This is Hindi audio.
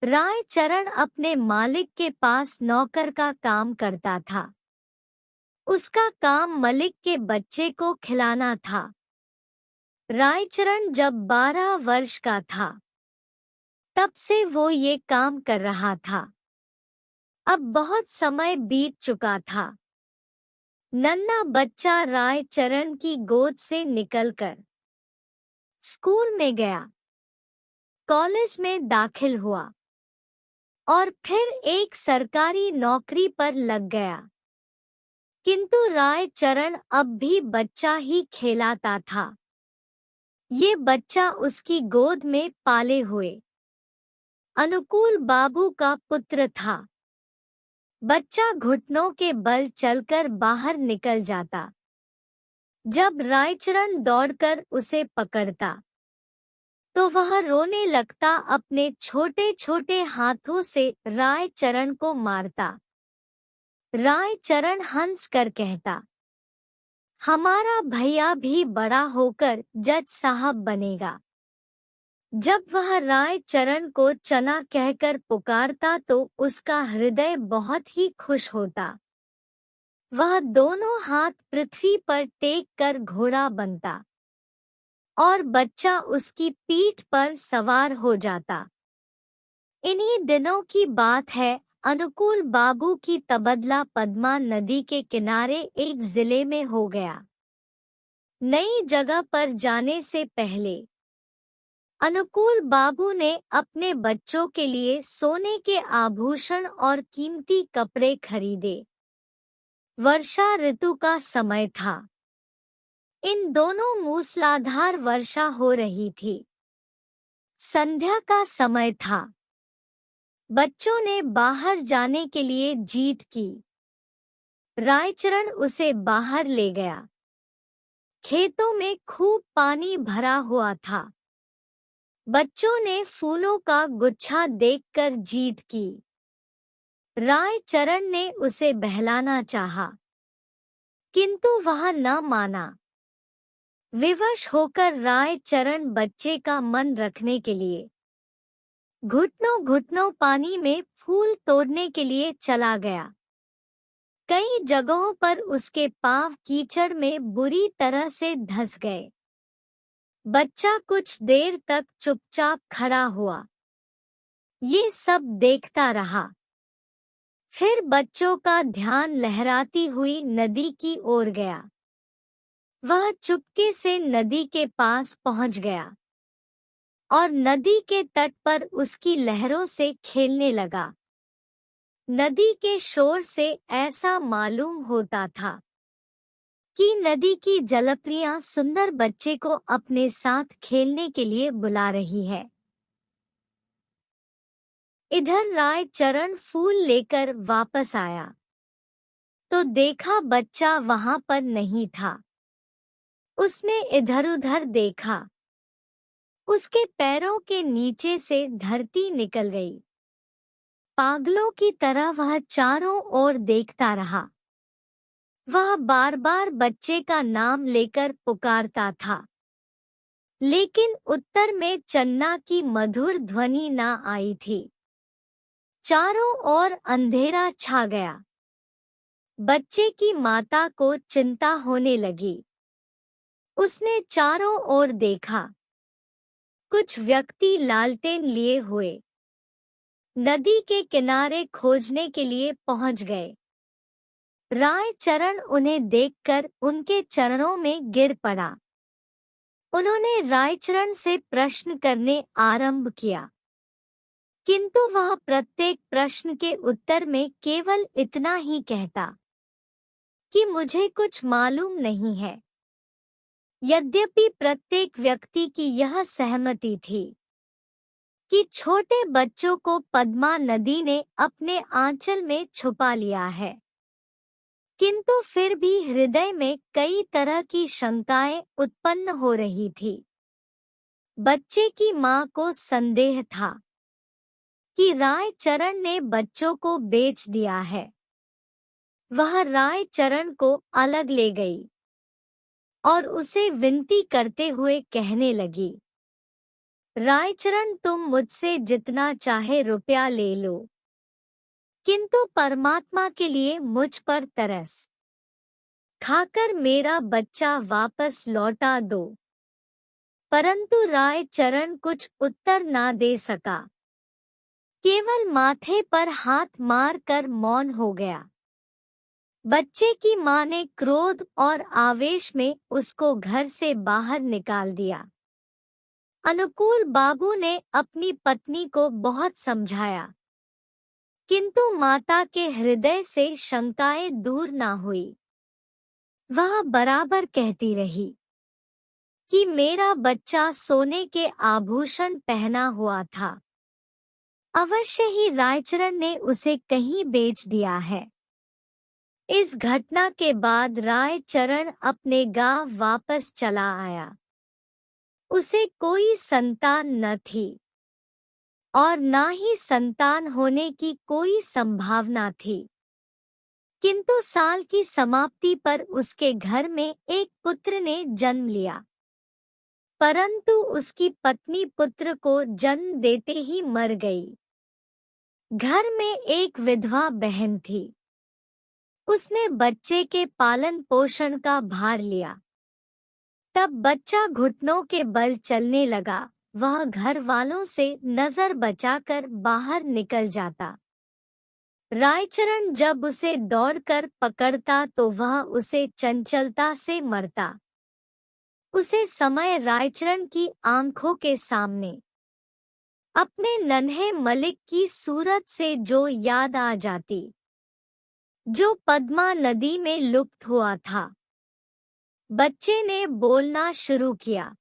रायचरण अपने मालिक के पास नौकर का काम करता था। उसका काम मलिक के बच्चे को खिलाना था। रायचरण जब 12 वर्ष का था तब से वो ये काम कर रहा था। अब बहुत समय बीत चुका था। नन्हा बच्चा रायचरण की गोद से निकलकर स्कूल में गया, कॉलेज में दाखिल हुआ और फिर एक सरकारी नौकरी पर लग गया। किंतु रायचरण अब भी बच्चा ही खेलाता था। ये बच्चा उसकी गोद में पाले हुए अनुकूल बाबू का पुत्र था। बच्चा घुटनों के बल चलकर बाहर निकल जाता। जब रायचरण दौड़कर उसे पकड़ता तो वह रोने लगता, अपने छोटे छोटे हाथों से रायचरण को मारता। रायचरण हंस कर कहता, हमारा भैया भी बड़ा होकर जज साहब बनेगा। जब वह रायचरण को चना कहकर पुकारता तो उसका हृदय बहुत ही खुश होता। वह दोनों हाथ पृथ्वी पर टेक कर घोड़ा बनता और बच्चा उसकी पीठ पर सवार हो जाता। इन्हीं दिनों की बात है। अनुकूल बाबू की तबदला पद्मा नदी के किनारे एक जिले में हो गया। नई जगह पर जाने से पहले अनुकूल बाबू ने अपने बच्चों के लिए सोने के आभूषण और कीमती कपड़े खरीदे। वर्षा ऋतु का समय था। इन दोनों मूसलाधार वर्षा हो रही थी। संध्या का समय था। बच्चों ने बाहर जाने के लिए जीद की। रायचरण उसे बाहर ले गया। खेतों में खूब पानी भरा हुआ था। बच्चों ने फूलों का गुच्छा देखकर जीद की। रायचरण ने उसे बहलाना चाहा, किंतु वह न माना। विवश होकर रायचरण बच्चे का मन रखने के लिए घुटनों घुटनों पानी में फूल तोड़ने के लिए चला गया। कई जगहों पर उसके पांव कीचड़ में बुरी तरह से धंस गए। बच्चा कुछ देर तक चुपचाप खड़ा हुआ, ये सब देखता रहा। फिर बच्चों का ध्यान लहराती हुई नदी की ओर गया। वह चुपके से नदी के पास पहुंच गया और नदी के तट पर उसकी लहरों से खेलने लगा। नदी के शोर से ऐसा मालूम होता था कि नदी की जलप्रियां सुंदर बच्चे को अपने साथ खेलने के लिए बुला रही है। इधर रायचरण फूल लेकर वापस आया तो देखा बच्चा वहां पर नहीं था। उसने इधर-उधर देखा। उसके पैरों के नीचे से धरती निकल गई। पागलों की तरह वह चारों ओर देखता रहा। वह बार-बार बच्चे का नाम लेकर पुकारता था, लेकिन उत्तर में चन्ना की मधुर ध्वनि न आई थी। चारों ओर अंधेरा छा गया। बच्चे की माता को चिंता होने लगी। उसने चारों ओर देखा। कुछ व्यक्ति लालटेन लिए हुए नदी के किनारे खोजने के लिए पहुंच गए। रायचरण उन्हें देखकर उनके चरणों में गिर पड़ा। उन्होंने रायचरण से प्रश्न करने आरंभ किया, किंतु वह प्रत्येक प्रश्न के उत्तर में केवल इतना ही कहता कि मुझे कुछ मालूम नहीं है। यद्यपि प्रत्येक व्यक्ति की यह सहमति थी कि छोटे बच्चों को पद्मा नदी ने अपने आंचल में छुपा लिया है, किंतु फिर भी हृदय में कई तरह की शंकाएं उत्पन्न हो रही थी। बच्चे की मां को संदेह था कि रायचरण ने बच्चों को बेच दिया है। वह रायचरण को अलग ले गई और उसे विनती करते हुए कहने लगी, रायचरण तुम मुझसे जितना चाहे रुपया ले लो, किंतु परमात्मा के लिए मुझ पर तरस खाकर मेरा बच्चा वापस लौटा दो। परंतु रायचरण कुछ उत्तर ना दे सका, केवल माथे पर हाथ मार कर मौन हो गया। बच्चे की मां ने क्रोध और आवेश में उसको घर से बाहर निकाल दिया। अनुकूल बाबू ने अपनी पत्नी को बहुत समझाया, किंतु माता के हृदय से शंकाएं दूर ना हुई। वह बराबर कहती रही कि मेरा बच्चा सोने के आभूषण पहना हुआ था, अवश्य ही रायचरण ने उसे कहीं बेच दिया है। इस घटना के बाद रायचरण अपने गांव वापस चला आया। उसे कोई संतान न थी और ना ही संतान होने की कोई संभावना थी, किंतु साल की समाप्ति पर उसके घर में एक पुत्र ने जन्म लिया। परंतु उसकी पत्नी पुत्र को जन्म देते ही मर गई। घर में एक विधवा बहन थी। उसने बच्चे के पालन पोषण का भार लिया। तब बच्चा घुटनों के बल चलने लगा। वह घर वालों से नजर बचाकर बाहर निकल जाता। रायचरण जब उसे दौड़कर पकड़ता तो वह उसे चंचलता से मरता। उसे समय रायचरण की आंखों के सामने अपने नन्हे मलिक की सूरत से जो याद आ जाती, जो पद्मा नदी में लुप्त हुआ था। बच्चे ने बोलना शुरू किया।